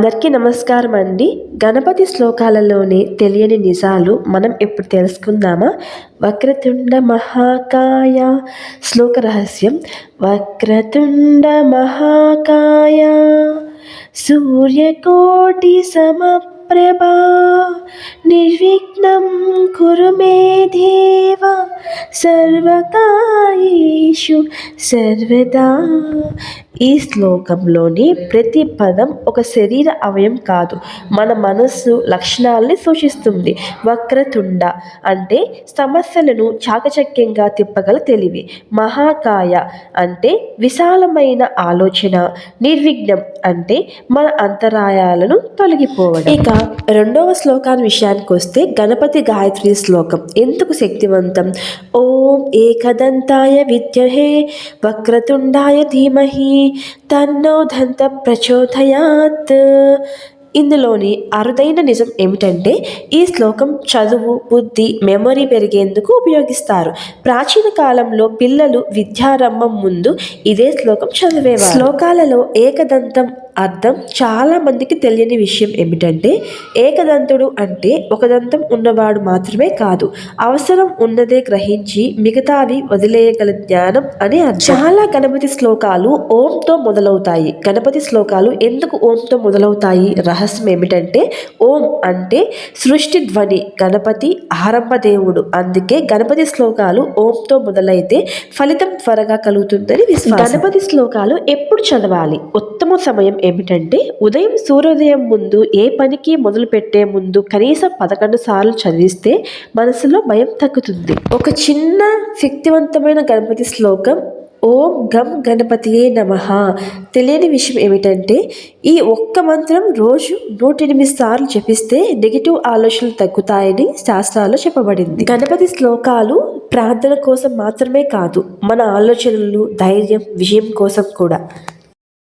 అందరికీ నమస్కారం అండి. గణపతి శ్లోకాలలోనే తెలియని నిజాలు మనం ఇప్పుడు తెలుసుకుందామా? వక్రతుండ మహాకాయ శ్లోక రహస్యం. వక్రతుండ మహాకాయ సూర్యకోటి సమప్రభా నిర్విఘ్నం కురు మే దేవ సర్వకార్యేషు సర్వదా. ఈ శ్లోకంలోని ప్రతి పదం ఒక శరీర అవయం కాదు, మన మనస్సు లక్షణాలని సూచిస్తుంది. వక్రతుండ అంటే సమస్యలను చాకచక్యంగా తిప్పగల తెలివి. మహాకాయ అంటే విశాలమైన ఆలోచన. నిర్విఘ్నం అంటే మన అంతరాయాలను తొలగిపోవడం. ఇక రెండవ శ్లోకాన్ని విషయానికి వస్తే గణపతి గాయత్రి శ్లోకం ఎందుకు శక్తివంతం? ఓం ఏకదంతాయ విద్మహే వక్రతుండాయ ధీమహి తన్నో దంత ప్రచోదయాత్. ఇందులోని అరుదైన నిజం ఏమిటంటే ఈ శ్లోకం చదువు, బుద్ధి, మెమొరీ పెరిగేందుకు ఉపయోగిస్తారు. ప్రాచీన కాలంలో పిల్లలు విద్యారంభం ముందు ఇదే శ్లోకం చదివేవారు. శ్లోకాలలో ఏకదంతం అర్థం చాలా మందికి తెలియని విషయం ఏమిటంటే ఏకదంతుడు అంటే ఒక దంతం ఉన్నవాడు మాత్రమే కాదు, అవసరం ఉన్నదే గ్రహించి మిగతావి వదిలేయగల జ్ఞానం అని అర్థం. చాలా గణపతి శ్లోకాలు ఓంతో మొదలవుతాయి. గణపతి శ్లోకాలు ఎందుకు ఓంతో మొదలవుతాయి? రహస్యం ఏమిటంటే ఓం అంటే సృష్టి ధ్వని, గణపతి ఆరంభ దేవుడు. అందుకే గణపతి శ్లోకాలు ఓంతో మొదలైతే ఫలితం త్వరగా కలుగుతుందని విశ్వాసం. గణపతి శ్లోకాలు ఎప్పుడు చదవాలి? ఉత్తమ సమయం ఏమిటంటే ఉదయం సూర్యోదయం ముందు, ఏ పనికి మొదలు పెట్టే ముందు కనీసం 11 సార్లు చదివిస్తే మనసులో భయం తగ్గుతుంది. ఒక చిన్న శక్తివంతమైన గణపతి శ్లోకం ఓం గం గణపతియే నమః. తెలియని విషయం ఏమిటంటే ఈ ఒక్క మంత్రం రోజు 108 సార్లు జపిస్తే నెగిటివ్ ఆలోచనలు తగ్గుతాయని శాస్త్రాల్లో చెప్పబడింది. గణపతి శ్లోకాలు ప్రార్థన కోసం మాత్రమే కాదు, మన ఆలోచనలు, ధైర్యం, విజయం కోసం కూడా.